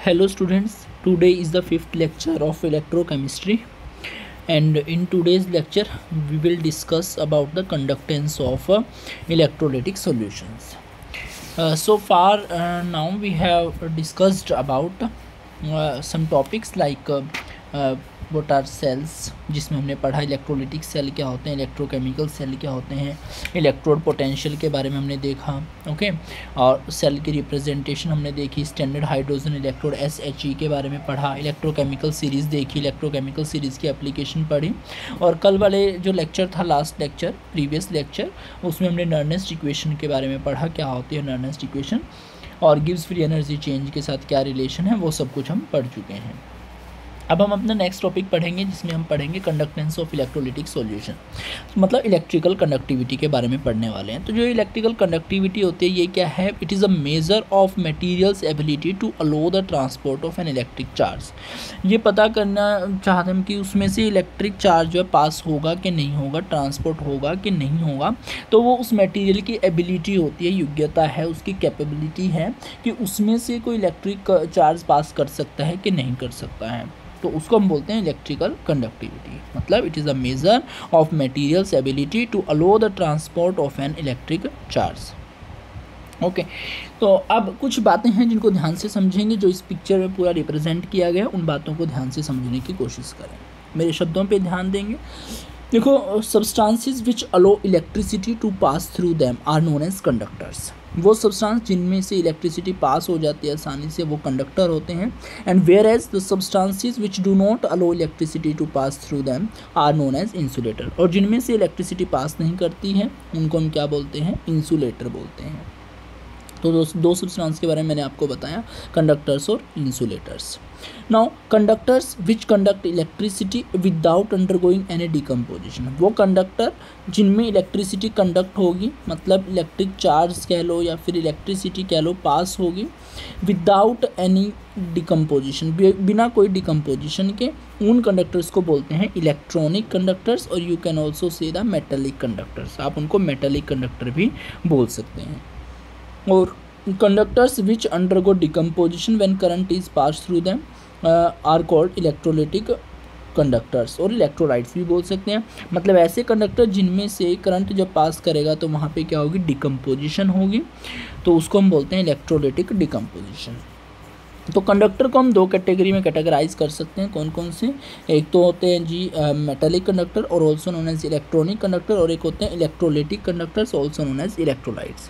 Hello students, today is the fifth lecture of electrochemistry, and in today's lecture we will discuss about the conductance of electrolytic solutions. So far now we have discussed about some topics like what are cells, जिसमें हमने पढ़ा electrolytic cell क्या होते हैं, electrochemical cell क्या होते हैं, electrode potential के बारे में हमने देखा। ओके, और सेल की रिप्रेजेंटेशन हमने देखी, स्टैंडर्ड हाइड्रोजन इलेक्ट्रोड SHE के बारे में पढ़ा, इलेक्ट्रोकेमिकल सीरीज़ देखी, इलेक्ट्रोकेमिकल सीरीज़ की एप्लीकेशन पढ़ी। और कल वाले जो लेक्चर था, लास्ट लेक्चर, प्रीवियस लेक्चर, उसमें हमने नर्नेस्ट इक्वेशन के बारे में पढ़ा, क्या होती है नर्नेस्ट इक्वेशन और गिब्स फ्री एनर्जी चेंज के साथ क्या रिलेशन है, वो सब कुछ हम पढ़ चुके हैं। अब हम अपना नेक्स्ट टॉपिक पढ़ेंगे, जिसमें हम पढ़ेंगे कंडक्टेंस ऑफ इलेक्ट्रोलिटिक सॉल्यूशन, मतलब इलेक्ट्रिकल कंडक्टिविटी के बारे में पढ़ने वाले हैं। तो जो इलेक्ट्रिकल कंडक्टिविटी होती है, ये क्या है? It is a measure of materials ability to allow the transport of an electric charge. ये पता करना चाहते हैं कि उसमें से इलेक्ट्रिक चार्ज जो है पास होगा कि नहीं होगा, ट्रांसपोर्ट होगा कि नहीं होगा। तो वो उस मटेरियल की एबिलिटी होती है, योग्यता है, उसकी कैपेबिलिटी है कि उसमें से कोई इलेक्ट्रिक चार्ज पास कर सकता है कि नहीं कर सकता है। तो उसको हम बोलते हैं इलेक्ट्रिकल कंडक्टिविटी। मतलब it is a measure of materials ability to allow the transport of an electric charge. Okay, तो अब कुछ बातें हैं जिनको ध्यान से समझेंगे, जो इस पिक्चर में पूरा रिप्रेजेंट किया गया, उन बातों को ध्यान से समझने की कोशिश करें, मेरे शब्दों पे ध्यान देंगे। देखो, substances which allow electricity to pass through them are known as conductors. वो सब्सटेंस जिनमें से इलेक्ट्रिसिटी पास हो जाती है आसानी से, वो कंडक्टर होते हैं। And whereas the substances which do not allow electricity to pass through them are known as insulator. और जिनमें से इलेक्ट्रिसिटी पास नहीं करती है, उनको हम क्या बोलते हैं? इंसुलेटर बोलते हैं। तो दो सब्सटेंस के बारे में मैंने आपको बताया, कंडक्टर्स और इंसुलेटर्स। नाउ कंडक्टर्स विच conduct electricity without undergoing any decomposition. वो कंडक्टर जिनमें इलेक्ट्रिसिटी कंडक्ट होगी, मतलब इलेक्ट्रिक चार्ज कह लो या फिर इलेक्ट्रिसिटी कह लो, पास होगी विदाउट एनी डिकम्पोजिशन, बिना कोई डिकम्पोजिशन के, उन कंडक्टर्स को बोलते हैं इलेक्ट्रॉनिक कंडक्टर्स। और you can also say the metallic conductors, आप उनको मेटेलिक कंडक्टर भी बोल सकते हैं। और conductors which undergo decomposition when current is pass through them are called electrolytic conductors, और इलेक्ट्रोलाइट्स भी बोल सकते हैं। मतलब ऐसे कंडक्टर जिनमें से करंट जब पास करेगा तो वहाँ पे क्या होगी? डिकम्पोजिशन होगी, तो उसको हम बोलते हैं इलेक्ट्रोलिटिक डिकम्पोजिशन। तो कंडक्टर को हम दो कैटेगरी में कैटेगराइज कर सकते हैं। कौन कौन से? एक तो होते हैं जी मेटेलिक कंडक्टर और also known as electronic conductor, और एक होते हैं electrolytic conductors also known as electrolytes.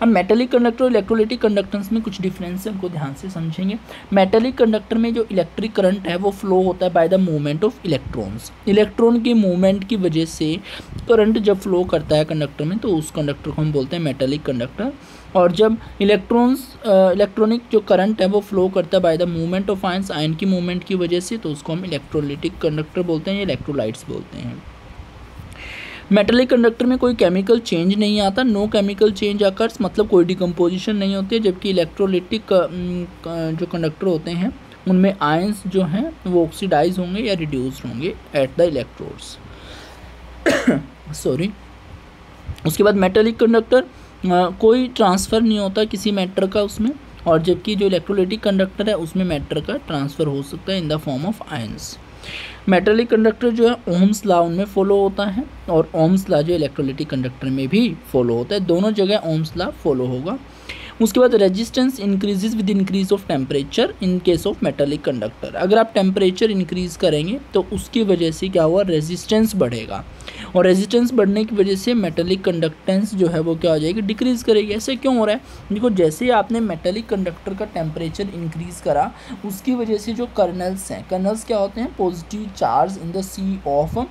अब मेटेलिक कंडक्टर और इलेक्ट्रोलिटिक कंडक्टेंस में कुछ डिफरेंस है, उनको ध्यान से समझेंगे। मेटेलिक कंडक्टर में जो इलेक्ट्रिक करंट है वो फ्लो होता है by the movement of electrons. Electron के मूवमेंट की वजह से करंट जब फ्लो करता है कंडक्टर में, तो उस कंडक्टर को हम बोलते हैं मेटेलिक कंडक्टर। और जब इलेक्ट्रॉनिक जो करंट है वो फ्लो करता है by the movement of ions, ion की मूवमेंट की वजह से, तो उसको हम इलेक्ट्रोलिटिक कंडक्टर बोलते हैं या इलेक्ट्रोलाइट्स बोलते हैं। मेटेलिक कंडक्टर में कोई केमिकल चेंज नहीं आता, नो केमिकल चेंज अकर्स, मतलब कोई डिकम्पोजिशन नहीं होती है। जबकि इलेक्ट्रोलिटिक जो कंडक्टर होते हैं उनमें आयंस जो हैं वो ऑक्सीडाइज होंगे या रिड्यूस्ड होंगे एट द इलेक्ट्रोड्स। सॉरी। उसके बाद मेटेलिक कंडक्टर कोई ट्रांसफ़र नहीं होता किसी मैटर का उसमें, और जबकि जो इलेक्ट्रोलिटिक कंडक्टर है उसमें मैटर का ट्रांसफ़र हो सकता है in the form of ions. Metallic conductor जो है ओम्स लॉ उनमें फॉलो होता है, और ओम्स लॉ जो इलेक्ट्रोलिटिक कंडक्टर में भी फॉलो होता है, दोनों जगह ओम्स लॉ फॉलो होगा। उसके बाद resistance increases with increase of temperature in case of metallic conductor. अगर आप टेम्परेचर इंक्रीज करेंगे तो उसकी वजह से क्या हुआ? रेजिस्टेंस बढ़ेगा, और रेजिस्टेंस बढ़ने की वजह से मेटेलिक कंडक्टेंस जो है वो क्या हो जाएगी? डिक्रीज़ करेगी। ऐसे क्यों हो रहा है? देखो, जैसे आपने मेटेलिक कंडक्टर का टेम्परेचर इंक्रीज करा, उसकी वजह से जो कर्नल्स हैं, कर्नल्स क्या होते हैं? Positive charge in the sea of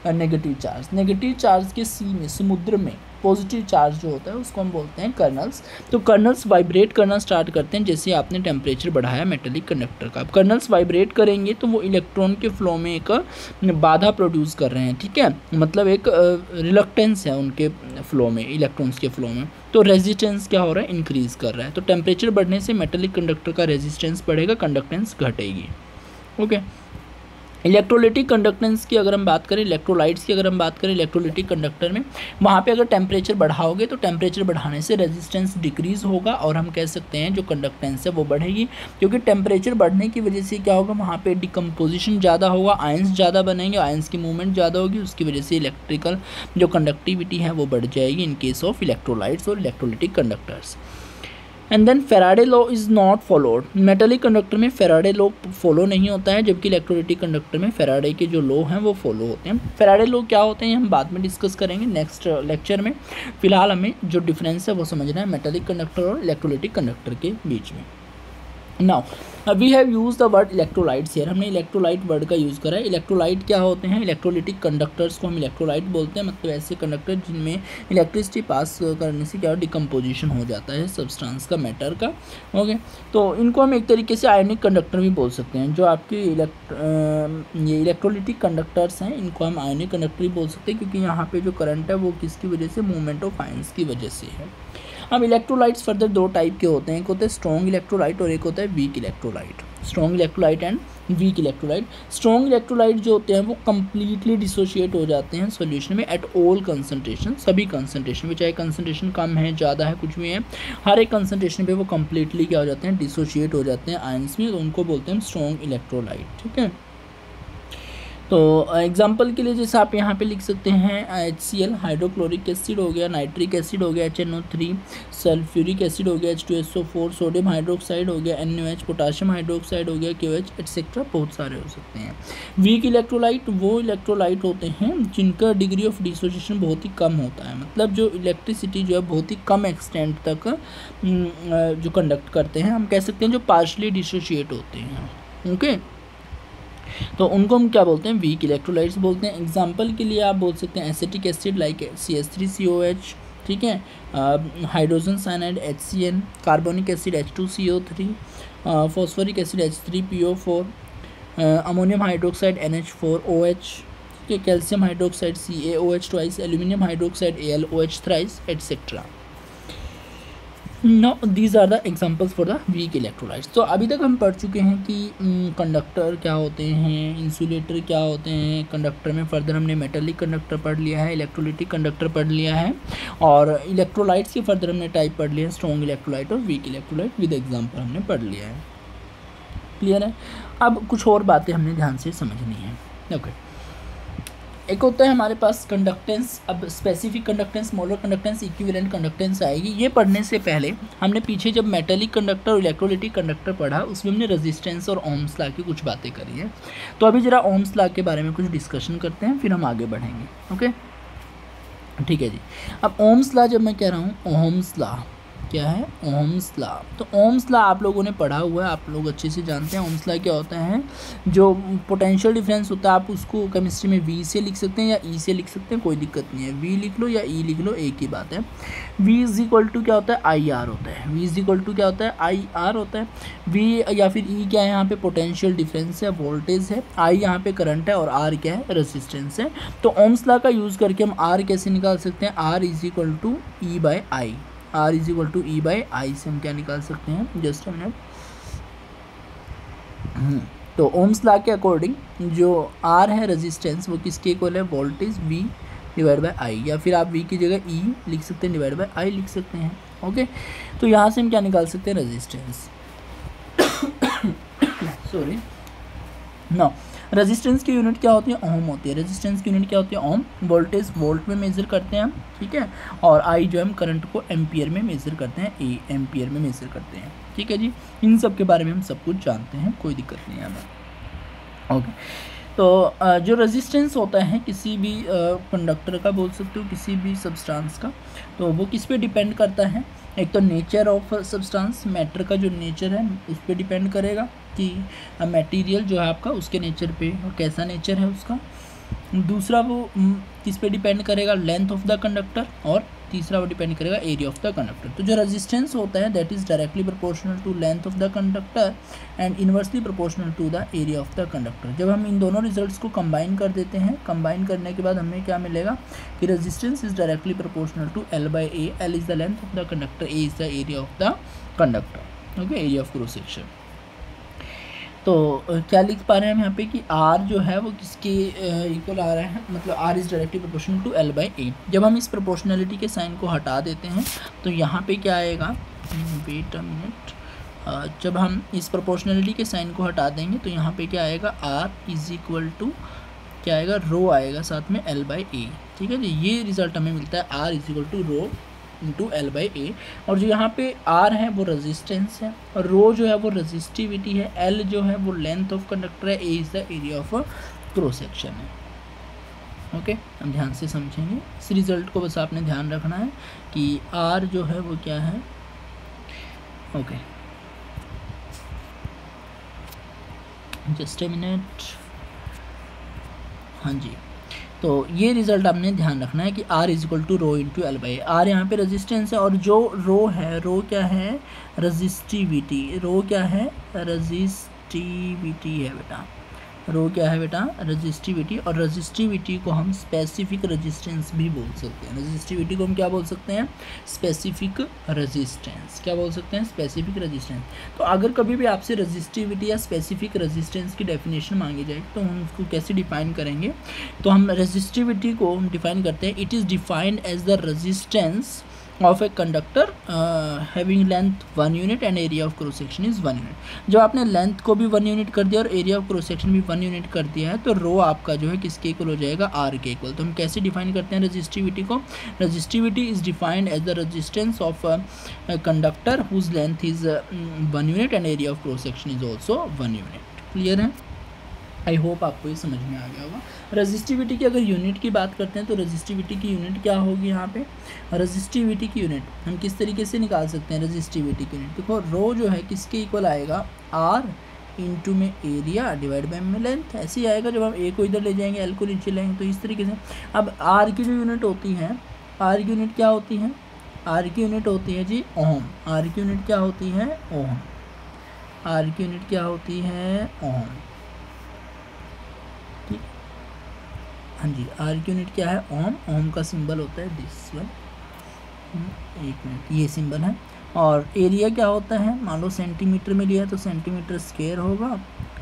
negative charge. Negative charge के सी में, समुद्र में पॉजिटिव चार्ज जो होता है उसको हम बोलते हैं कर्नल्स। तो कर्नल्स वाइब्रेट करना स्टार्ट करते हैं जैसे आपने टेम्परेचर बढ़ाया मेटेलिक कंडक्टर का। अब कर्नल्स वाइब्रेट करेंगे तो वो इलेक्ट्रॉन के फ्लो में एक बाधा प्रोड्यूस कर रहे हैं, ठीक है, मतलब एक रिलक्टेंस है उनके फ्लो में, इलेक्ट्रॉन्स के फ्लो में। तो रेजिस्टेंस क्या हो रहा है? इंक्रीज़ कर रहा है। तो टेम्परेचर बढ़ने से मेटेलिक कंडक्टर का रेजिस्टेंस बढ़ेगा, कंडक्टेंस घटेगी। ओके, इलेक्ट्रोलिटिक कंडक्टेंस की अगर हम बात करें, इलेक्ट्रोलाइट्स की अगर हम बात करें इलेक्ट्रोलिटिक कंडक्टर में, वहाँ पे अगर टेम्परेचर बढ़ाओगे तो टेम्परेचर बढ़ाने से रेजिस्टेंस डिक्रीज़ होगा और हम कह सकते हैं जो कंडक्टेंस है वो बढ़ेगी, क्योंकि टेम्परेचर बढ़ने की वजह से क्या होगा, वहाँ पे डिकम्पोजिशन ज़्यादा होगा, आयंस ज़्यादा बनेंगे, आयंस की मूवमेंट ज़्यादा होगी, उसकी वजह से इलेक्ट्रिकल जो कंडक्टिविटी है वो बढ़ जाएगी इन केस ऑफ इलेक्ट्रोलाइट्स और electrolytic conductors. And then Faraday law is not followed. Metallic conductor में फेराडे लॉ फॉलो नहीं होता है, जबकि इलेक्ट्रोलिटिक कंडक्टर में फेराडे के जो लॉ हैं वो फॉलो होते हैं। फेराडे लॉ क्या होते हैं हम बाद में डिस्कस करेंगे नेक्स्ट लेक्चर में। फिलहाल हमें जो डिफरेंस है वो समझना है मेटलिक कंडक्टर और इलेक्ट्रोलिटिक कंडक्टर के बीच में। Now we have use the word electrolytes here. हमने इलेक्ट्रोलाइट वर्ड का यूज़ करा है। इलेक्ट्रोलाइट क्या होते हैं, इलेक्ट्रोलिटिक कंडक्टर्स को हम इलेक्ट्रोलाइट बोलते हैं, मतलब ऐसे कंडक्टर जिनमें इलेक्ट्रिसिटी पास करने से क्या डिकम्पोजिशन हो जाता है सब्सटेंस का, मैटर का। ओके, तो इनको हम एक तरीके से आयनिक कंडक्टर भी बोल सकते हैं। जो आपके ये इलेक्ट्रोलिटिक कंडक्टर्स हैं इनको हम आयनिक कंडक्टर भी बोल सकते हैं, क्योंकि यहाँ पे जो करंट है वो किसकी वजह से, मूवमेंट ऑफ आयंस की वजह से है। अब इलेक्ट्रोलाइट्स फर्दर दो टाइप के होते हैं, एक होता है स्ट्रॉन्ग इलेक्ट्रोलाइट और एक होता है weak electrolyte. Strong electrolyte and weak electrolyte. Strong electrolyte जो होते हैं वो कंप्लीटली डिसोशिएट हो जाते हैं सॉल्यूशन में एट ऑल कंसंट्रेशन, सभी कंसंट्रेशन में, चाहे कंसंट्रेशन कम है ज़्यादा है कुछ भी है, हर एक कंसंट्रेशन पे वो कंप्लीटली क्या हो जाते हैं, डिसोशिएट हो जाते हैं आयंस में, तो उनको बोलते हैं स्ट्रॉन्ग इलेक्ट्रोलाइट। ठीक है, तो एग्जांपल के लिए जैसे आप यहाँ पे लिख सकते हैं HCl हाइड्रोक्लोरिक एसिड हो गया, नाइट्रिक एसिड हो गया HNO3, सल्फ्यूरिक एसिड हो गया H2SO4, सोडियम हाइड्रोक्साइड हो गया NaOH, पोटाशियम हाइड्रोक्साइड हो गया KOH एटसेट्रा, बहुत सारे हो सकते हैं। वीक इलेक्ट्रोलाइट वो इलेक्ट्रोलाइट होते हैं जिनका डिग्री ऑफ डिसोसिएशन बहुत ही कम होता है, मतलब जो इलेक्ट्रिसिटी जो है बहुत ही कम एक्सटेंट तक जो कंडक्ट करते हैं, हम कह सकते हैं जो पार्शली डिसोशिएट होते हैं। ओके, तो उनको हम क्या बोलते हैं, वीक इलेक्ट्रोलाइट्स बोलते हैं। एग्जांपल के लिए आप बोल सकते हैं एसिटिक एसिड लाइक CH3COH, ठीक है, hydrogen cyanide HCN, carbonic acid H2CO3, phosphoric acid H3PO4, ammonium hydroxide NH4OH, ठीक है, calcium hydroxide CaOH twice, aluminium hydroxide AlOH thrice etcetera. No these are the examples for the weak electrolytes. तो अभी तक हम पढ़ चुके हैं कि कंडक्टर क्या होते हैं, इंसुलेटर क्या होते हैं कंडक्टर में। फर्दर हमने मेटलिक कंडक्टर पढ़ लिया है, इलेक्ट्रोलिटिक कंडक्टर पढ़ लिया है, और इलेक्ट्रोलाइट्स के फर्दर हमने टाइप पढ़ लिया है, स्ट्रॉन्ग इलेक्ट्रोलाइट और वीक इलेक्ट्रोलाइट विद एग्जाम्पल हमने पढ़ लिया है। क्लियर है। अब कुछ और बातें हमने ध्यान से समझनी है। ओके, एक होता है हमारे पास कंडक्टेंस। अब specific conductance, molar conductance, equivalent conductance आएगी। ये पढ़ने से पहले हमने पीछे जब मेटलिक कंडक्टर और इलेक्ट्रोलिटिक कंडक्टर पढ़ा उसमें हमने रेजिस्टेंस और ओम्स लॉ की कुछ बातें करी है। तो अभी जरा ओम्स लॉ के बारे में कुछ डिस्कशन करते हैं, फिर हम आगे बढ़ेंगे। ओके, ठीक है जी। अब ओम्स लॉ जब मैं कह रहा हूँ, ओम्स लॉ क्या है, ओम्स लॉ। तो ओम्स लॉ आप लोगों ने पढ़ा हुआ है, आप लोग अच्छे से जानते हैं। ओम्स लॉ क्या होता है, जो पोटेंशियल डिफरेंस होता है आप उसको केमिस्ट्री में V से लिख सकते हैं या E से लिख सकते हैं, कोई दिक्कत नहीं है। V लिख लो या E लिख लो, एक ही बात है। V इज इक्वल टू क्या होता है, IR होता है। V इज इक्वल टू क्या होता है, IR होता है। V या फिर E क्या है, यहाँ पे पोटेंशियल डिफरेंस है, वोल्टेज है। I यहाँ पे करंट है और R क्या है, रेजिस्टेंस है। तो ओम्स लॉ का यूज़ करके हम R कैसे निकाल सकते हैं, R is equal to E by I. R is equal to E by I से हम क्या निकाल सकते हैं, जस्ट अ मिनट। तो ओम्स लॉ के अकॉर्डिंग जो R है रेजिस्टेंस वो किसके इक्वल है, voltage V divide by I, या फिर आप V की जगह E लिख सकते हैं, डिवाइड बाई आई लिख सकते हैं। ओके, तो यहाँ से हम क्या निकाल सकते हैं, रेजिस्टेंस। सॉरी, नो, रेजिस्टेंस की यूनिट क्या होती है, ओम होती है। रेजिस्टेंस की यूनिट क्या होती है, ओम। वोल्टेज वोल्ट में मेजर करते हैं हम, ठीक है, और आई जो हम करंट को एम्पियर में मेजर करते हैं, ए एम्पियर में मेजर करते हैं। ठीक है जी, इन सब के बारे में हम सब कुछ जानते हैं, कोई दिक्कत नहीं है हमें। ओके, तो जो रेजिस्टेंस होता है किसी भी कंडक्टर का बोल सकते हो, किसी भी सब्सटेंस का, तो वो किस पे डिपेंड करता है, एक तो नेचर ऑफ सब्सटेंस, मैटर का जो नेचर है उस पर डिपेंड करेगा कि मटेरियल जो है आपका उसके नेचर पे कैसा नेचर है उसका। दूसरा वो किस पे डिपेंड करेगा, लेंथ ऑफ द कंडक्टर, और तीसरा वो डिपेंड करेगा एरिया ऑफ द कंडक्टर। तो जो रेजिस्टेंस होता है that is directly proportional to length of the conductor and inversely proportional to the area of the conductor. जब हम इन दोनों रिजल्ट्स को कंबाइन कर देते हैं, कंबाइन करने के बाद हमें क्या मिलेगा कि resistance is directly proportional to L by A. L is the length of the conductor, A is the area of the conductor. Okay, area of cross section. तो क्या लिख पा रहे हैं हम यहाँ पे कि R जो है वो किसके इक्वल आ रहा है, मतलब R is directly proportional to L/A। जब हम इस प्रोपोर्शनलिटी के साइन को हटा देते हैं तो यहाँ पे क्या आएगा, वेट अ मिनट, जब हम इस प्रोपोर्शनलिटी के साइन को हटा देंगे तो यहाँ पे क्या आएगा, R इज़ इक्वल टू क्या आएगा, रो आएगा साथ में L/A। ठीक है जी, ये रिजल्ट हमें मिलता है R is equal to rho into L/A। और जो यहाँ पे R है वो रेजिस्टेंस है, और रो जो है वो रेजिस्टिविटी है, L जो है वो लेंथ ऑफ कंडक्टर है, A is the area of cross section है। ओके, हम ध्यान से समझेंगे इस रिजल्ट को, बस आपने ध्यान रखना है कि R जो है वो क्या है। Okay, just a minute. हाँ जी, तो ये रिज़ल्ट आपने ध्यान रखना है कि R is equal to rho into L/A। R यहाँ पे रेजिस्टेंस है, और जो रो है, रो क्या है, रजिस्टिविटी। रो क्या है, रजिस्टिविटी है बेटा, रो क्या है बेटा, रजिस्टिविटी। और रजिस्टिविटी को हम स्पेसिफिक रेजिस्टेंस भी बोल सकते हैं। रजिस्टिविटी को हम क्या बोल सकते हैं, स्पेसिफिक रेजिस्टेंस। क्या बोल सकते हैं, स्पेसिफिक रेजिस्टेंस। तो अगर कभी भी आपसे रजिस्टिविटी या स्पेसिफिक रेजिस्टेंस की डेफिनेशन मांगी जाए तो हम उसको कैसे डिफाइन करेंगे, तो हम रजिस्टिविटी को हम डिफाइन करते हैं, it is defined as the resistance of a conductor having length 1 unit and area of cross section is 1 unit. जब आपने लेंथ को भी 1 यूनिट कर दिया और एरिया ऑफ क्रॉस सेक्शन भी 1 यूनिट कर दिया है तो रो आपका जो है किसके इक्वल हो जाएगा, R के इक्वल। तो हम कैसे डिफाइन करते हैं रजिस्टिविटी को, resistivity is defined as the resistance of conductor whose length is 1 unit and area of cross section is also 1 unit. Clear है, आई होप आपको ये समझ में आ गया होगा। रजिस्टिविटी की अगर यूनिट की बात करते हैं तो रजिस्टिविटी की यूनिट क्या होगी, यहाँ पे रजिस्टिविटी की यूनिट हम किस तरीके से निकाल सकते हैं। रजिस्टिविटी की यूनिट देखो, रो जो है किसके इक्वल आएगा, R इंटू में एरिया डिवाइड बाई में लेंथ। ऐसे ही आएगा जब हम A को इधर ले जाएंगे, L को नीचे लेंगे, तो इस तरीके से। अब R की जो यूनिट होती है, R की यूनिट क्या होती है, R की यूनिट होती है जी ओम। R की यूनिट क्या होती है, ओम। R की यूनिट क्या होती है, ओम। हाँ जी, R की यूनिट क्या है, ओम। ओम का सिंबल होता है दिस वन, एक मिनट, ये सिंबल है। और एरिया क्या होता है, मान लो सेंटीमीटर में लिया तो सेंटीमीटर स्क्वायर होगा,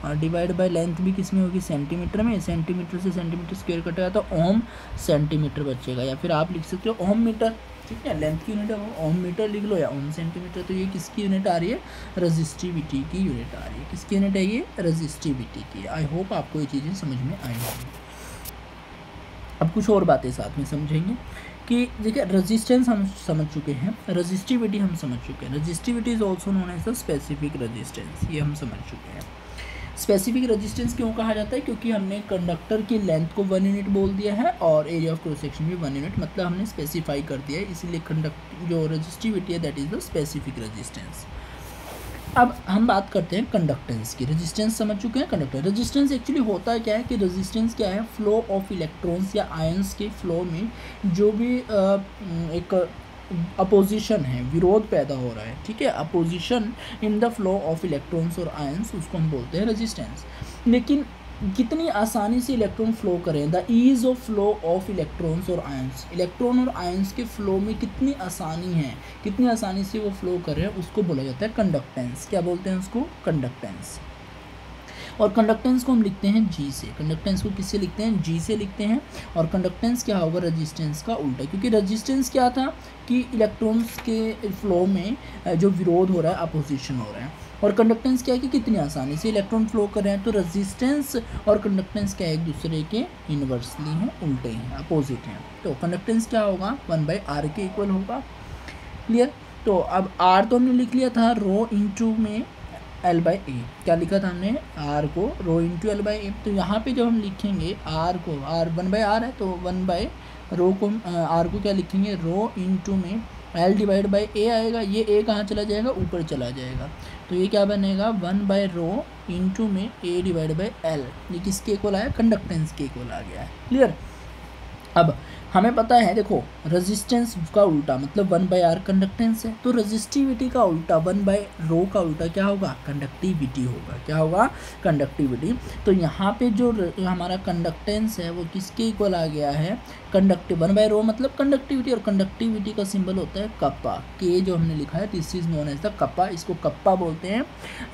और डिवाइड बाय लेंथ भी किस में होगी, सेंटीमीटर में। सेंटीमीटर से सेंटीमीटर स्क्वायर कटेगा तो ओम सेंटीमीटर बचेगा, या फिर आप लिख सकते हो ओम मीटर। ठीक है, लेंथ की यूनिट है ओम मीटर लिख लो या ओम सेंटीमीटर। तो ये किसकी यूनिट आ रही है, रजिस्टिविटी की यूनिट आ रही है। किसकी यूनिट है ये, रजिस्टिविटी की। आई होप आपको ये चीज़ें समझ में आई होंगी। अब कुछ और बातें साथ में समझेंगे कि देखिए, रेजिस्टेंस हम समझ चुके हैं, रजिस्टिविटी हम समझ चुके हैं। Resistivity is also known as the specific resistance, ये हम समझ चुके हैं। स्पेसिफिक रेजिस्टेंस क्यों कहा जाता है, क्योंकि हमने कंडक्टर की लेंथ को 1 यूनिट बोल दिया है और एरिया ऑफ क्रॉस सेक्शन भी 1 यूनिट, मतलब हमने स्पेसिफाई कर दिया है, इसीलिए कंडक्ट जो रजिस्टिविटी है that is the specific resistance. अब हम बात करते हैं कंडक्टेंस की। रेजिस्टेंस समझ चुके हैं, कंडक्टर। रेजिस्टेंस एक्चुअली होता है क्या है कि रेजिस्टेंस क्या है, फ्लो ऑफ इलेक्ट्रॉन्स या आयंस के फ्लो में जो भी एक अपोजिशन है, विरोध पैदा हो रहा है। ठीक है, opposition in the flow of electrons और आयंस, उसको हम बोलते हैं रेजिस्टेंस। लेकिन कितनी आसानी से इलेक्ट्रॉन फ्लो करें, the ease of flow of electrons और आयंस, इलेक्ट्रॉन और आयंस के फ्लो में कितनी आसानी है, कितनी आसानी से वो फ्लो कर रहे हैं, उसको बोला जाता है कंडक्टेंस। क्या बोलते हैं उसको, कंडक्टेंस। और कंडक्टेंस को हम लिखते हैं G से। कंडक्टेंस को किससे लिखते हैं, G से लिखते हैं। और कंडक्टेंस क्या होगा, रेजिस्टेंस का उल्टा, क्योंकि रेजिस्टेंस क्या था कि इलेक्ट्रॉन्स के फ्लो में जो विरोध हो रहा है, अपोजिशन हो रहा है। और कंडक्टेंस क्या है कि कितनी आसानी से इलेक्ट्रॉन फ्लो कर रहे हैं। तो रेजिस्टेंस और कंडक्टेंस क्या है, एक दूसरे के इन्वर्सली हैं, उल्टे हैं, अपोजिट हैं। तो कंडक्टेंस क्या होगा, 1/R के इक्वल होगा। क्लियर। तो अब R तो हमने लिख लिया था रो इंटू में L/A। क्या लिखा था हमने, R को रो इंटू L/A। तो यहाँ पे जब हम लिखेंगे R को, R 1/R है तो 1/रो को R को क्या लिखेंगे, रो इंटू में L डिवाइड बाई A आएगा। ये A कहाँ चला जाएगा, ऊपर चला जाएगा। तो ये क्या बनेगा, 1/रो इंटू में A डिवाइड बाई L। ये किसके इक्वल आया, कंडक्टेंस के इक्वल आ गया है। क्लियर। अब हमें पता है, देखो रेजिस्टेंस का उल्टा मतलब 1/r कंडक्टेंस है, तो रेजिस्टिविटी का उल्टा 1/ρ का उल्टा क्या होगा, कंडक्टिविटी होगा। क्या होगा, कंडक्टिविटी। तो यहाँ पे जो हमारा कंडक्टेंस है वो किसके इक्वल आ गया है, कंडक्टिव 1/ρ मतलब कंडक्टिविटी, और कंडक्टिविटी का सिंबल होता है कप्पा, के जो हमने लिखा है this is known as the kappa, इसको कप्पा बोलते हैं।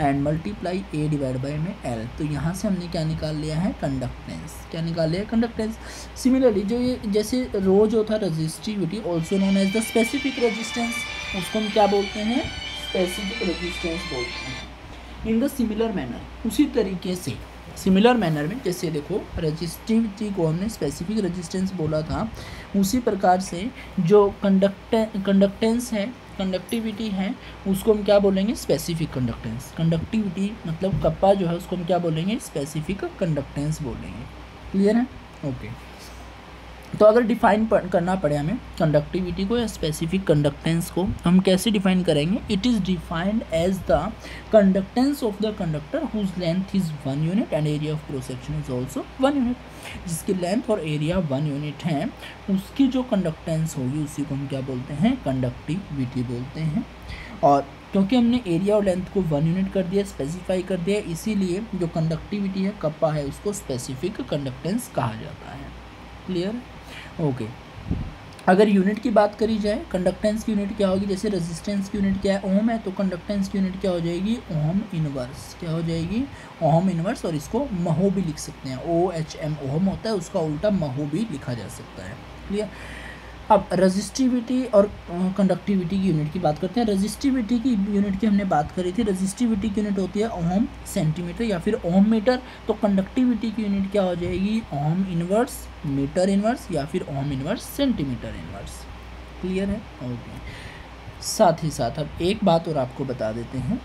And multiply A divide by में L, तो यहाँ से हमने क्या निकाल लिया है, कंडक्टेंस। क्या निकाल लिया है, कंडक्टेंस। सिमिलरली जो ये जैसे रो जो था resistivity also known as the specific resistance, उसको हम क्या बोलते हैं, स्पेसिफिक रेजिस्टेंस बोलते हैं। इन द सिमिलर मैनर, उसी तरीके से सिमिलर मैनर में, जैसे देखो रेजिस्टिविटी को हमने स्पेसिफिक रेजिस्टेंस बोला था, उसी प्रकार से जो कंडक्टेंस है, कंडक्टिविटी है, उसको हम क्या बोलेंगे, स्पेसिफिक कंडक्टेंस। कंडक्टिविटी मतलब कप्पा जो है उसको हम क्या बोलेंगे, स्पेसिफिक कंडक्टेंस बोलेंगे। क्लियर है, ओके। तो अगर डिफाइन करना पड़े हमें कंडक्टिविटी को या स्पेसिफिक कंडक्टेंस को, हम कैसे डिफाइन करेंगे, it is defined as the conductance of the conductor whose length is 1 unit and area of cross section is also 1 unit. जिसकी लेंथ और एरिया 1 यूनिट है, उसकी जो कंडक्टेंस होगी उसी को हम क्या बोलते हैं, कंडक्टिविटी बोलते हैं। और क्योंकि हमने एरिया और लेंथ को 1 यूनिट कर दिया, स्पेसिफाई कर दिया, इसीलिए जो कंडक्टिविटी है, कप्पा है, उसको स्पेसिफिक कंडक्टेंस कहा जाता है। Clear, okay. अगर यूनिट की बात करी जाए, कंडक्टेंस की यूनिट क्या होगी, जैसे रेजिस्टेंस की यूनिट क्या है, ओम है, तो कंडक्टेंस की यूनिट क्या हो जाएगी, ओम इनवर्स। क्या हो जाएगी, ओम इनवर्स। और इसको महो भी लिख सकते हैं, OHM ओम होता है, उसका उल्टा महो भी लिखा जा सकता है। क्लियर। अब रेजिस्टिविटी और कंडक्टिविटी की यूनिट की बात करते हैं। रेजिस्टिविटी की यूनिट की हमने बात करी थी, रेजिस्टिविटी की यूनिट होती है ओम सेंटीमीटर या फिर ओम मीटर। तो कंडक्टिविटी की यूनिट क्या हो जाएगी, ओम इनवर्स मीटर इनवर्स या फिर ओम इनवर्स सेंटीमीटर इनवर्स। क्लियर है, ओके। साथ ही साथ अब एक बात और आपको बता देते हैं,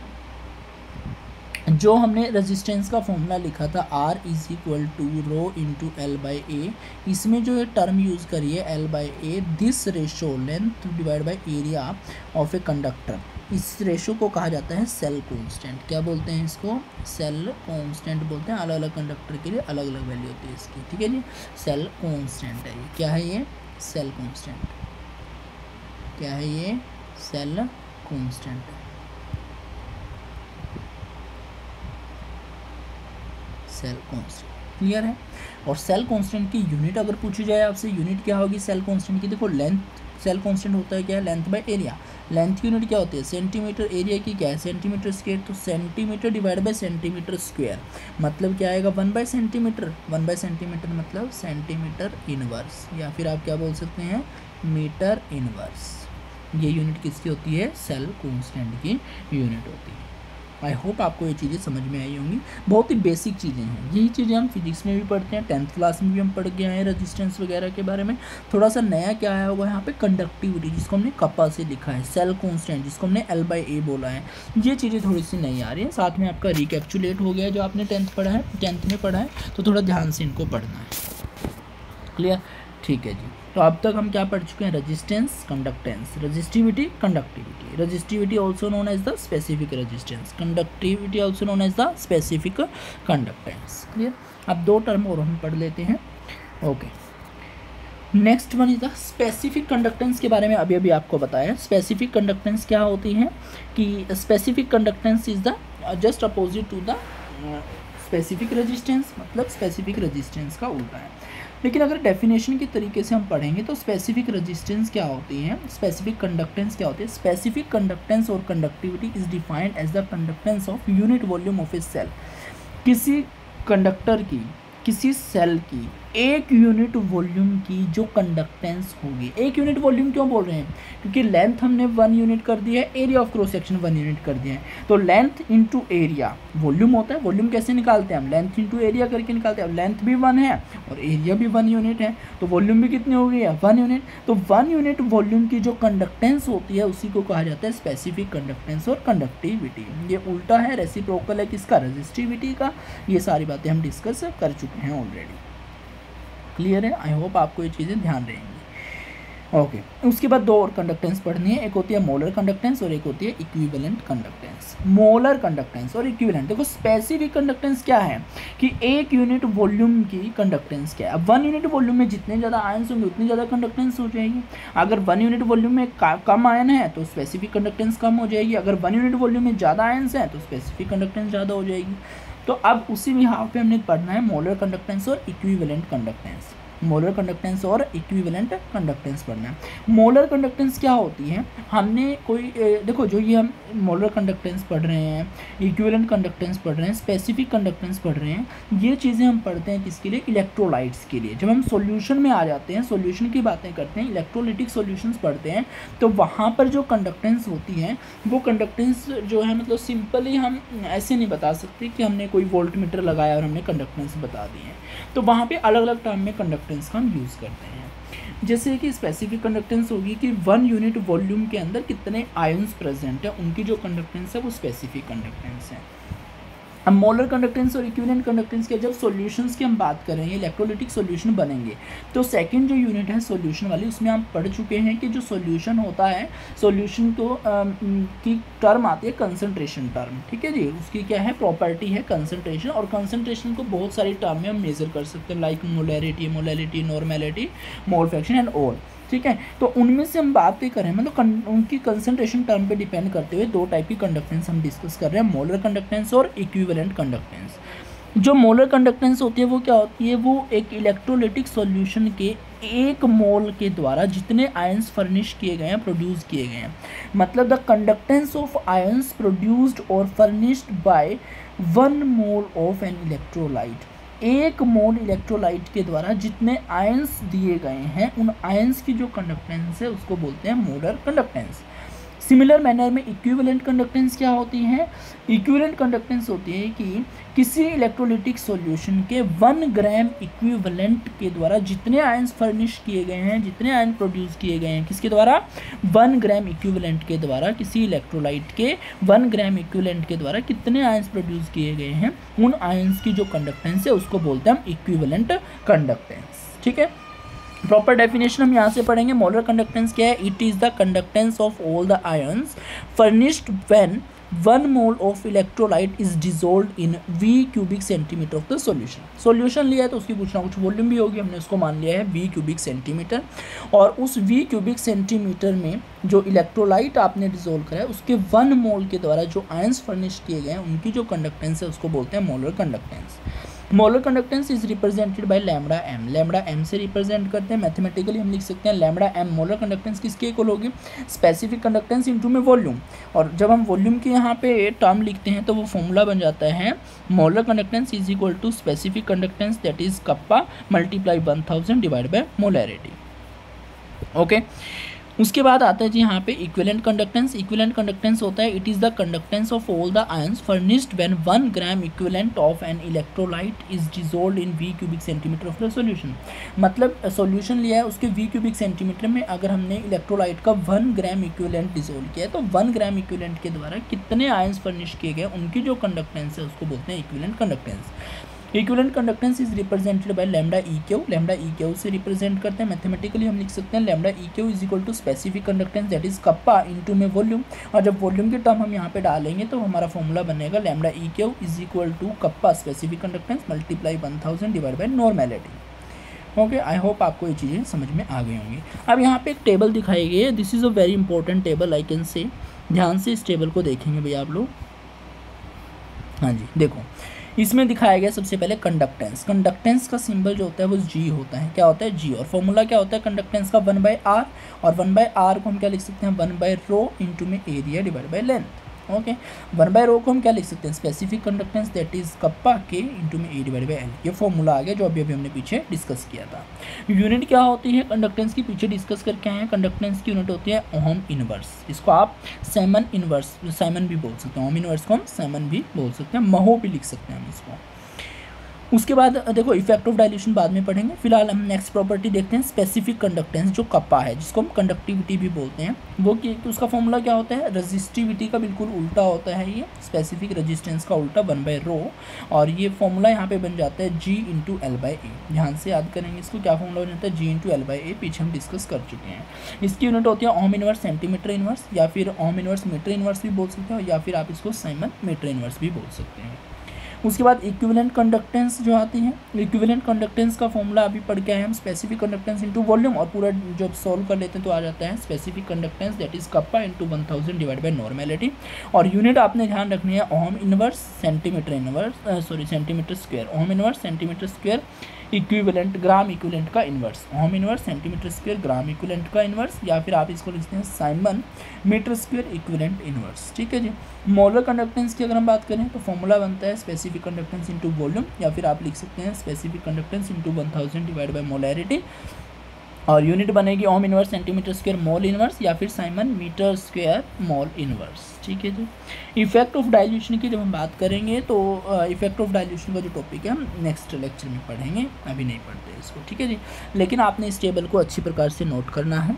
जो हमने रेजिस्टेंस का फॉर्मूला लिखा था R is equal to rho into L/A, इसमें जो है टर्म यूज़ करिए L/A, this ratio length divide by area of a conductor. इस रेशो को कहा जाता है सेल कांस्टेंट। क्या बोलते हैं इसको, सेल कांस्टेंट बोलते हैं। अलग अलग कंडक्टर के लिए अलग अलग वैल्यू होती है इसकी, ठीक है जी। सेल कांस्टेंट है ये। क्या है ये, सेल कांस्टेंट। क्या है ये, cell constant. Cell constant. Clear है। और सेल कांस्टेंट की यूनिट अगर पूछी जाए आपसे, यूनिट क्या होगी सेल कांस्टेंट की, देखो लेंथ, सेल कांस्टेंट होता है क्या है, लेंथ बाय एरिया। लेंथ की यूनिट क्या होती है, सेंटीमीटर, एरिया की क्या है, सेंटीमीटर स्क्वायर। तो centimetre divide by centimetre square मतलब क्या आएगा, 1/सेंटीमीटर। 1/सेंटीमीटर मतलब सेंटीमीटर इनवर्स, या फिर आप क्या बोल सकते हैं, मीटर इनवर्स। ये यूनिट किसकी होती है, सेल कांस्टेंट की यूनिट होती है। आई होप आपको ये चीज़ें समझ में आई होंगी। बहुत ही बेसिक चीज़ें हैं, यही चीज़ें हम फिजिक्स में भी पढ़ते हैं, 10th क्लास में भी हम पढ़ के आए हैं रेजिस्टेंस वगैरह के बारे में। थोड़ा सा नया क्या आया होगा यहाँ पे, कंडक्टिविटी जिसको हमने कप्पा से लिखा है, सेल कांस्टेंट जिसको हमने L/A बोला है, ये चीज़ें थोड़ी सी नई आ रही है। साथ में आपका रिकैप्चुलेट हो गया जो आपने 10th पढ़ा है, 10th में पढ़ा है, तो थोड़ा ध्यान से इनको पढ़ना है। क्लियर, ठीक है जी। तो अब तक हम क्या पढ़ चुके हैं, resistance, conductance, resistivity, conductivity. Resistivity also known as the specific resistance, conductivity also known as the specific conductance. Clear. अब 2 टर्म और हम पढ़ लेते हैं, okay. Next one is the specific conductance के बारे में अभी अभी आपको बताया। स्पेसिफिक कंडक्टेंस क्या होती है कि specific conductance is the just opposite to the specific resistance, मतलब स्पेसिफिक रेजिस्टेंस का उल्टा है। लेकिन अगर डेफिनेशन के तरीके से हम पढ़ेंगे तो स्पेसिफिक रेजिस्टेंस क्या होती है, स्पेसिफिक कंडक्टेंस क्या होती है। स्पेसिफिक कंडक्टेंस और conductivity is defined as the conductance of unit volume of a cell. किसी कंडक्टर की, किसी सेल की 1 यूनिट वॉल्यूम की जो कंडक्टेंस होगी। 1 यूनिट वॉल्यूम क्यों बोल रहे हैं, क्योंकि लेंथ हमने 1 यूनिट कर दिया है, area of cross section 1 unit कर दिया है। तो लेंथ इंटू एरिया, वॉल्यूम होता है। वॉल्यूम कैसे निकालते हैं हम, लेंथ इंटू एरिया करके निकालते हैं। लेंथ भी 1 है और एरिया भी 1 यूनिट है, तो वॉल्यूम भी कितनी हो गई है, 1 यूनिट। तो 1 यूनिट वॉल्यूम की जो कंडक्टेंस होती है उसी को कहा जाता है स्पेसिफिक कंडक्टेंस और कंडक्टिविटी। ये उल्टा है, रेसिप्रोकल है किसका, रेजिस्टिविटी का। ये सारी बातें हम डिस्कस कर चुके हैं ऑलरेडी। क्लियर है, आई होप आपको ये चीज़ें ध्यान रहेंगी। ओके उसके बाद दो और कंडक्टेंस पढ़नी है, एक होती है मोलर कंडक्टेंस और एक होती है इक्विवेलेंट कंडक्टेंस। मोलर कंडक्टेंस और इक्विवेलेंट, देखो स्पेसिफिक कंडक्टेंस क्या है कि एक यूनिट वॉल्यूम की कंडक्टेंस क्या है। अब 1 यूनिट वॉल्यूम में जितने ज़्यादा आयन्स होंगे उतनी ज़्यादा कंडक्टेंस हो जाएगी। अगर 1 यूनिट वॉल्यूम में कम आयन है तो स्पेसिफिक कंडक्टेंस कम हो जाएगी, अगर 1 यूनिट वॉल्यूम में ज़्यादा आयन्स हैं तो स्पेसिफिक कंडक्टेंस ज़्यादा हो जाएगी। तो अब उसी बिहाव पे हमने पढ़ना है मोलर कंडक्टेंस और इक्विवेलेंट कंडक्टेंस। मोलर कंडक्टेंस और इक्विवेलेंट कंडक्टेंस पढ़ना है। मोलर कंडक्टेंस क्या होती है, हमने कोई देखो जो ये हम मोलर कंडक्टेंस पढ़ रहे हैं, इक्विवेलेंट कंडक्टेंस पढ़ रहे हैं, स्पेसिफिक कंडक्टेंस पढ़ रहे हैं, ये चीज़ें हम पढ़ते हैं किसके लिए, इलेक्ट्रोलाइट्स के लिए। जब हम सॉल्यूशन में आ जाते हैं, सॉल्यूशन की बातें करते हैं, इलेक्ट्रोलिटिक सॉल्यूशंस पढ़ते हैं, तो वहाँ पर जो कंडक्टेंस होती है वो कंडक्टेंस जो है मतलब सिंपली हम ऐसे नहीं बता सकते कि हमने कोई वोल्टमीटर लगाया और हमने कंडक्टेंस बता दी है। तो वहाँ पे अलग अलग टर्म में कंडक्टेंस का हम यूज़ करते हैं। जैसे कि स्पेसिफिक कंडक्टेंस होगी कि 1 यूनिट वॉल्यूम के अंदर कितने आयंस प्रेजेंट है, उनकी जो कंडक्टेंस है वो स्पेसिफिक कंडक्टेंस है। अब मोलर कंडक्टेंस और इक्विवेलेंट कंडक्टेंस के जब सॉल्यूशंस की हम बात कर रहे हैं, इलेक्ट्रोलिटिक सॉल्यूशन बनेंगे, तो सेकंड जो यूनिट है सॉल्यूशन वाली, उसमें हम पढ़ चुके हैं कि जो सॉल्यूशन होता है, सॉल्यूशन को की टर्म आती है कंसंट्रेशन टर्म, ठीक है जी। उसकी क्या है, प्रॉपर्टी है कंसंट्रेशन, और कंसंट्रेशन को बहुत सारी टर्म में हम मेजर कर सकते हैं, like molarity, normality, mole fraction and all, ठीक है। तो उनमें से हम बात करें मतलब उनकी कंसंट्रेशन टर्म पे डिपेंड करते हुए दो टाइप की कंडक्टेंस हम डिस्कस कर रहे हैं, मोलर कंडक्टेंस और इक्विवेलेंट कंडक्टेंस। जो मोलर कंडक्टेंस होती है वो क्या होती है, वो एक इलेक्ट्रोलिटिक सॉल्यूशन के 1 मोल के द्वारा जितने आयंस फर्निश किए गए हैं, प्रोड्यूस किए गए हैं, मतलब the conductance of ions produced और furnished by 1 mole of an electrolyte. 1 mole electrolyte के द्वारा जितने आयंस दिए गए हैं, उन आयंस की जो कंडक्टेंस है उसको बोलते हैं मोलर कंडक्टेंस। सिमिलर मैनर में इक्विवेलेंट कंडक्टेंस क्या होती है, इक्विवेलेंट कंडक्टेंस होती है कि किसी इलेक्ट्रोलिटिक सॉल्यूशन के 1 ग्राम इक्विवेलेंट के द्वारा जितने आयंस फर्निश किए गए हैं, जितने आयन प्रोड्यूस किए गए हैं, किसके द्वारा, 1 ग्राम इक्विवेलेंट के द्वारा, किसी इलेक्ट्रोलाइट के 1 ग्राम इक्विवेलेंट के द्वारा कितने आयंस प्रोड्यूस किए गए हैं, उन आयंस की जो कंडक्टेंस है उसको बोलते हैं हम इक्विवेलेंट कंडक्टेंस, ठीक है। प्रॉपर डेफिनेशन हम यहाँ से पढ़ेंगे। मोलर कंडक्टेंस क्या है, it is the conductance of all the ions furnished when 1 mole of electrolyte is dissolved in V cubic centimetre of the solution. Solution लिया है तो उसकी कुछ ना कुछ वॉल्यूम भी होगी, हमने उसको मान लिया है V क्यूबिक सेंटीमीटर, और उस V क्यूबिक सेंटीमीटर में जो इलेक्ट्रोलाइट आपने डिजोल्व करा है उसके 1 मोल के द्वारा जो आयंस फर्निश किए गए हैं उनकी जो कंडक्टेंस है उसको बोलते हैं molar conductance. Molar conductance is represented by lambda M, lambda M से रिप्रेजेंट करते हैं। मैथमेटिकली हम लिख सकते हैं लैम्बडा एम मोलर कंडक्टेंस किसके इक्वल होगी, स्पेसिफिक कंडक्टेंस इनटू में वॉल्यूम, और जब हम वॉल्यूम के यहाँ पे टर्म लिखते हैं तो वो फॉर्मूला बन जाता है molar conductance is equal to specific conductance that is kappa multiply 1000 divide by molarity, okay. उसके बाद आता है जी यहाँ पे इक्विवेलेंट कंडक्टेंस। इक्विवेलेंट कंडक्टेंस होता है it is the conductance of all the ions furnished when 1 gram equivalent of an electrolyte is dissolved in V cubic centimetre of the solution. मतलब solution लिया है, उसके V क्यूबिक सेंटीमीटर में अगर हमने electrolyte का 1 ग्राम इक्विवेलेंट डिजोल्व किया है तो 1 ग्राम इक्विवेलेंट के द्वारा कितने आयंस फर्निश किए गए उनकी जो कंडक्टेंस है उसको बोलते हैं equivalent conductance. Equivalent conductance is represented by lambda E Q, lambda E Q से रिप्रेजेंट करते हैं। मैथमेटिकली हम लिख सकते हैं lambda E Q is equal to specific conductance that is kappa into में वॉल्यूम, और जब वॉल्यूम की टर्म हम यहाँ पे डालेंगे तो हमारा फॉर्मूला बनेगा lambda E Q is equal to kappa specific conductance multiply 1000 divide by normality, okay. I hope आपको ये चीज़ें समझ में आ गई होंगी। अब यहाँ पे एक टेबल दिखाई गई है, this is a very important table I can say, ध्यान से इस टेबल को देखेंगे भैया आप लोग। हाँ जी देखो, इसमें दिखाया गया सबसे पहले कंडक्टेंस। कंडक्टेंस का सिंबल जो होता है वो G होता है, क्या होता है G, और फॉर्मूला क्या होता है कंडक्टेंस का 1/r, और 1/r को हम क्या लिख सकते हैं 1/ρ इंटू में area divide by length, okay. 1/ρ को हम क्या लिख सकते हैं specific conductance that is kappa के इंटू में A डिवाइड बाय L। ये फॉर्मूला आ गया जो अभी हमने पीछे डिस्कस किया था। यूनिट क्या होती है कंडक्टेंस की, पीछे डिस्कस करके आए हैं। कंडक्टेंस की यूनिट होती है ओहम इनवर्स, इसको आप साइमन इनवर्स, साइमन भी बोल सकते हैं, ओहम इनवर्स को हम साइमन भी बोल सकते हैं, महो भी लिख सकते हैं हम इसको। उसके बाद देखो इफेक्ट ऑफ डाइल्यूशन बाद में पढ़ेंगे। फिलहाल हम नेक्स्ट प्रॉपर्टी देखते हैं, स्पेसिफिक कंडक्टेंस जो कप्पा है, जिसको हम कंडक्टिविटी भी बोलते हैं। वो कि उसका फॉर्मूला क्या होता है, रेजिस्टिविटी का बिल्कुल उल्टा होता है ये, स्पेसिफिक रेजिस्टेंस का उल्टा 1/ρ, और ये फॉर्मूला यहाँ पे बन जाता है G × L/A। ध्यान से याद करेंगे इसको, क्या फॉर्मूला बन जाता है, G × L/A, पीछे हम डिस्कस कर चुके हैं। इसकी यूनिट होती है ओम इनवर्स सेंटीमीटर इनवर्स, या फिर ओम इनवर्स मीटर इनवर्स भी बोल सकते हो, या फिर आप इसको साइमन मीटर इनवर्स भी बोल सकते हैं। उसके बाद इक्विवेलेंट कंडक्टेंस जो आती है, इक्विवेलेंट कंडक्टेंस का फॉर्मूला अभी पढ़ के आए हम, स्पेसिफिक कंडक्टेंस इनटू वॉल्यूम, और पूरा जब सॉल्व कर लेते हैं तो आ जाता है specific conductance that is kappa × 1000 divide by normality. और यूनिट आपने ध्यान रखनी है ohm inverse centimetre inverse, centimetre square, ohm inverse centimetre square equivalent gram equivalent का inverse, ohm inverse centimetre square gram equivalent का इनवर्स, या फिर आप इसको लिखते हैं siemens metre square equivalent inverse. ठीक है जी। मोलर कंडक्टेंस की अगर हम बात करें तो फॉर्मूला बनता है स्पेसिफिक कंडक्टेंस इनटू वॉल्यूम, या फिर आप लिख सकते हैं specific conductance into 1000 divide by molarity, और यूनिट बनेगी ohm inverse centimetre square mole inverse, या फिर siemens metre square mole inverse. ठीक है जी। इफेक्ट ऑफ डाइल्यूशन की जब हम बात करेंगे तो इफेक्ट ऑफ डाइल्यूशन का जो टॉपिक है हम नेक्स्ट लेक्चर में पढ़ेंगे, अभी नहीं पढ़ते इसको। ठीक है जी। लेकिन आपने इस टेबल को अच्छी प्रकार से नोट करना है।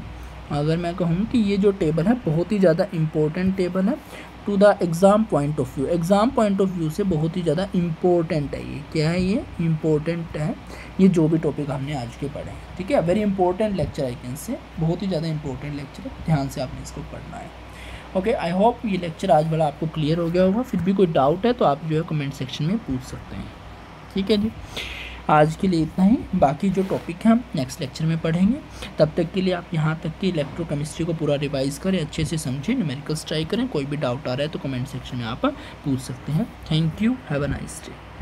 अगर मैं कहूँ कि ये जो टेबल है बहुत ही ज़्यादा इम्पोर्टेंट टेबल है to the exam point of view, exam point of view से बहुत ही ज़्यादा इम्पोर्टेंट है ये। क्या है ये, इम्पोर्टेंट है ये जो भी टॉपिक हमने आज के पढ़े हैं। ठीक है, very important lecture I can say, बहुत ही ज़्यादा इंपॉर्टेंट लेक्चर है, ध्यान से आपने इसको पढ़ना है। ओके, आई होप ये लेक्चर आज बड़ा आपको क्लियर हो गया होगा। फिर भी कोई डाउट है तो आप जो है कमेंट सेक्शन में पूछ सकते हैं। ठीक है जी, आज के लिए इतना ही, बाकी जो टॉपिक है हम नेक्स्ट लेक्चर में पढ़ेंगे। तब तक के लिए आप यहाँ तक की इलेक्ट्रोकेमिस्ट्री को पूरा रिवाइज करें, अच्छे से समझें, न्यूमेरिकल्स ट्राई करें। कोई भी डाउट आ रहा है तो कमेंट सेक्शन में आप पूछ सकते हैं। Thank you, have a nice day.